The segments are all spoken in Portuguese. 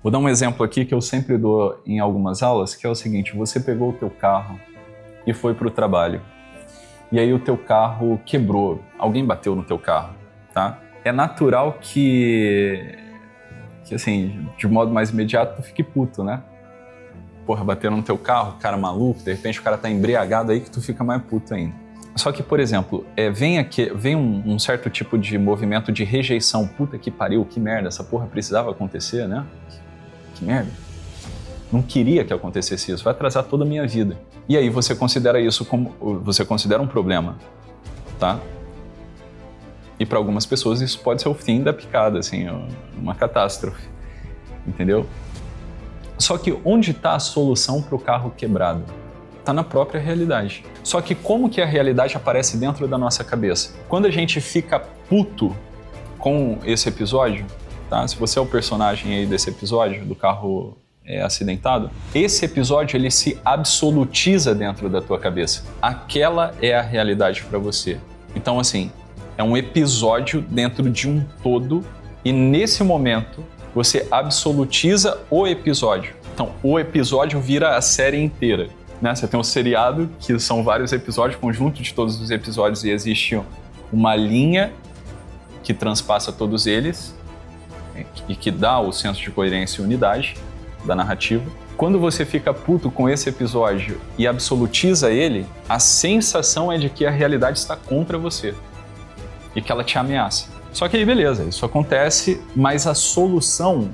Vou dar um exemplo aqui que eu sempre dou em algumas aulas, que é o seguinte: você pegou o teu carro e foi para o trabalho. E aí o teu carro quebrou, alguém bateu no teu carro, tá? É natural que assim, de modo mais imediato, tu fique puto, né? Porra, bateram no teu carro, cara maluco, de repente o cara tá embriagado aí que tu fica mais puto ainda. Só que, por exemplo, vem um certo tipo de movimento de rejeição. Puta que pariu, que merda, essa porra precisava acontecer, né? Que merda. Não queria que acontecesse isso, vai atrasar toda a minha vida. E aí você considera isso você considera um problema, tá? E para algumas pessoas isso pode ser o fim da picada, assim, uma catástrofe, entendeu? Só que onde está a solução para o carro quebrado? Está na própria realidade. Só que como que a realidade aparece dentro da nossa cabeça? Quando a gente fica puto com esse episódio, tá? Se você é o personagem aí desse episódio, do carro acidentado, esse episódio ele se absolutiza dentro da tua cabeça. Aquela é a realidade para você. Então, assim, é um episódio dentro de um todo e nesse momento você absolutiza o episódio. Então, o episódio vira a série inteira, né? Você tem um seriado que são vários episódios, conjunto de todos os episódios, e existe uma linha que transpassa todos eles e que dá o senso de coerência e unidade da narrativa. Quando você fica puto com esse episódio e absolutiza ele, a sensação é de que a realidade está contra você e que ela te ameaça. Só que aí, beleza, isso acontece, mas a solução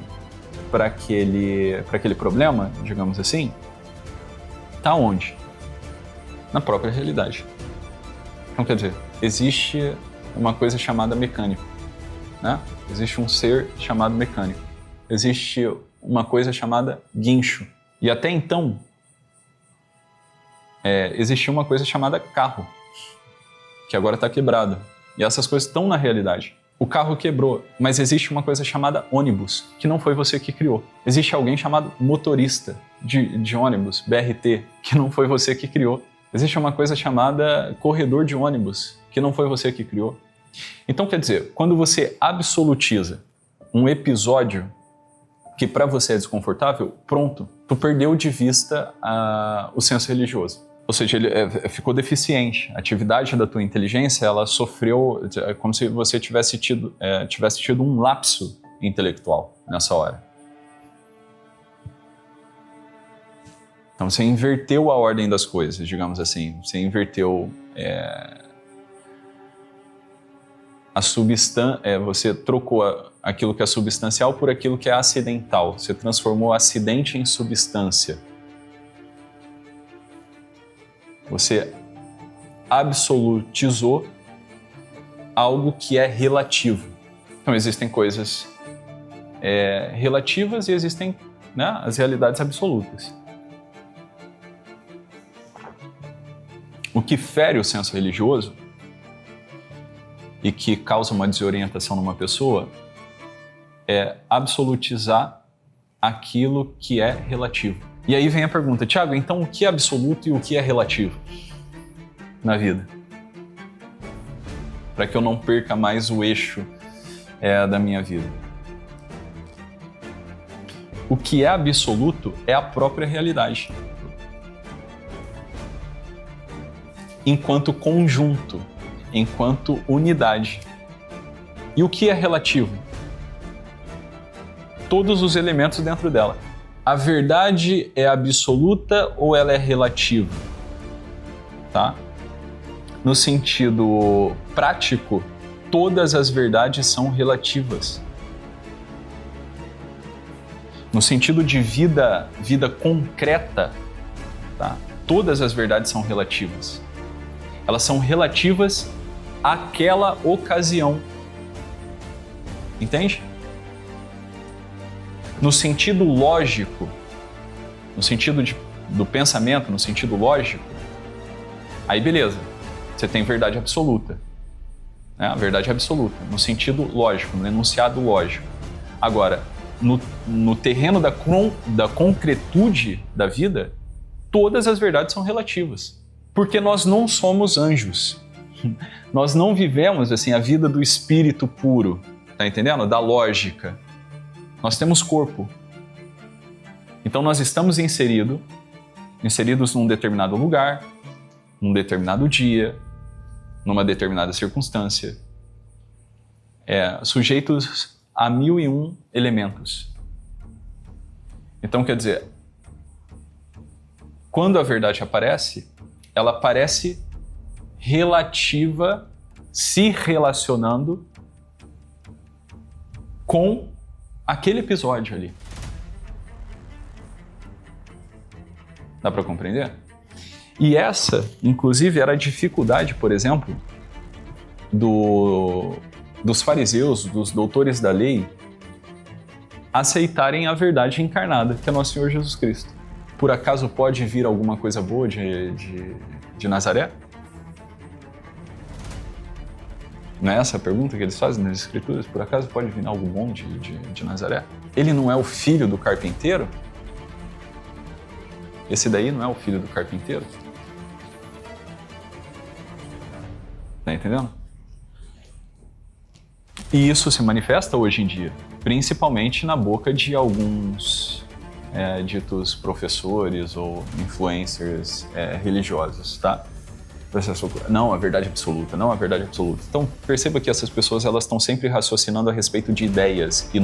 para aquele problema, digamos assim, está onde? Na própria realidade. Então, quer dizer, existe uma coisa chamada mecânico, né? Existe um ser chamado mecânico. Existe uma coisa chamada guincho. E até então, existia uma coisa chamada carro, que agora está quebrado. E essas coisas estão na realidade. O carro quebrou, mas existe uma coisa chamada ônibus, que não foi você que criou. Existe alguém chamado motorista de ônibus, BRT, que não foi você que criou. Existe uma coisa chamada corredor de ônibus, que não foi você que criou. Então, quer dizer, quando você absolutiza um episódio que para você é desconfortável, pronto, tu perdeu de vista o senso religioso. Ou seja, ele ficou deficiente. A atividade da tua inteligência, ela sofreu, como se você tivesse tido um lapso intelectual nessa hora. Então você inverteu a ordem das coisas, digamos assim. Você inverteu você trocou aquilo que é substancial por aquilo que é acidental. Você transformou acidente em substância. Você absolutizou algo que é relativo. Então existem coisas relativas e existem, né, as realidades absolutas. O que fere o senso religioso e que causa uma desorientação numa pessoa é absolutizar aquilo que é relativo. E aí vem a pergunta: Tiago, então o que é absoluto e o que é relativo na vida? Para que eu não perca mais o eixo da minha vida. O que é absoluto é a própria realidade. Enquanto conjunto, enquanto unidade. E o que é relativo? Todos os elementos dentro dela. A verdade é absoluta ou ela é relativa? Tá? No sentido prático, todas as verdades são relativas. No sentido de vida concreta, tá? Todas as verdades são relativas. Elas são relativas àquela ocasião. Entende? No sentido lógico, no sentido do pensamento, no sentido lógico, aí beleza, você tem verdade absoluta. Né? A verdade absoluta, no sentido lógico, no enunciado lógico. Agora, no terreno da concretude da vida, todas as verdades são relativas. Porque nós não somos anjos. Nós não vivemos assim a vida do espírito puro, tá entendendo? Da lógica. Nós temos corpo. Então nós estamos inseridos num determinado lugar, num determinado dia, numa determinada circunstância, sujeitos a 1001 elementos. Então, quer dizer, quando a verdade aparece, ela aparece relativa, se relacionando com aquele episódio ali. Dá para compreender? E essa, inclusive, era a dificuldade, por exemplo, dos fariseus, dos doutores da lei, aceitarem a verdade encarnada, que é nosso Senhor Jesus Cristo. Por acaso pode vir alguma coisa boa de Nazaré? Não é essa a pergunta que eles fazem nas Escrituras? Por acaso pode vir algo bom de Nazaré? Ele não é o filho do carpinteiro? Esse daí não é o filho do carpinteiro? Tá entendendo? E isso se manifesta hoje em dia, principalmente na boca de alguns ditos professores ou influencers religiosos, tá? Não, a verdade absoluta, não a verdade absoluta. Então, perceba que essas pessoas elas estão sempre raciocinando a respeito de ideias e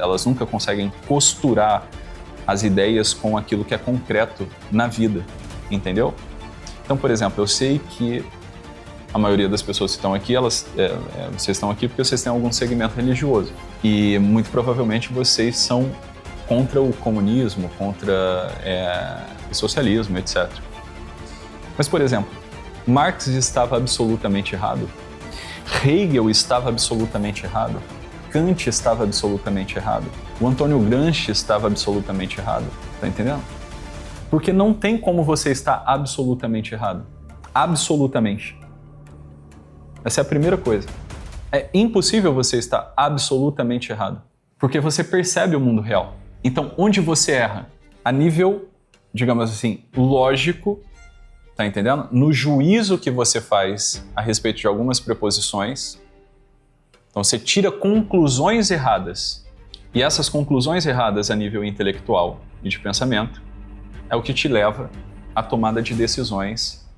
elas nunca conseguem costurar as ideias com aquilo que é concreto na vida, entendeu? Então, por exemplo, eu sei que a maioria das pessoas que estão aqui, vocês estão aqui porque vocês têm algum segmento religioso. E muito provavelmente vocês são contra o comunismo, contra o socialismo, etc. Mas, por exemplo, Marx estava absolutamente errado, Hegel estava absolutamente errado, Kant estava absolutamente errado, o Antônio Gramsci estava absolutamente errado, tá entendendo? Porque não tem como você estar absolutamente errado. Absolutamente. Essa é a primeira coisa. É impossível você estar absolutamente errado, porque você percebe o mundo real. Então, onde você erra? A nível, digamos assim, lógico, tá entendendo? No juízo que você faz a respeito de algumas preposições. Então, você tira conclusões erradas. E essas conclusões erradas a nível intelectual e de pensamento é o que te leva à tomada de decisões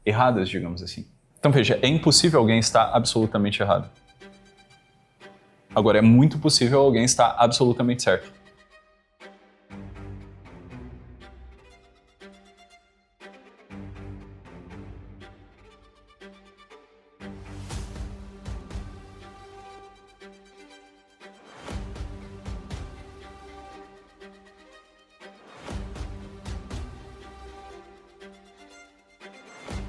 erradas, digamos assim. Então, veja, é impossível alguém estar absolutamente errado. Agora, é muito possível alguém estar absolutamente certo.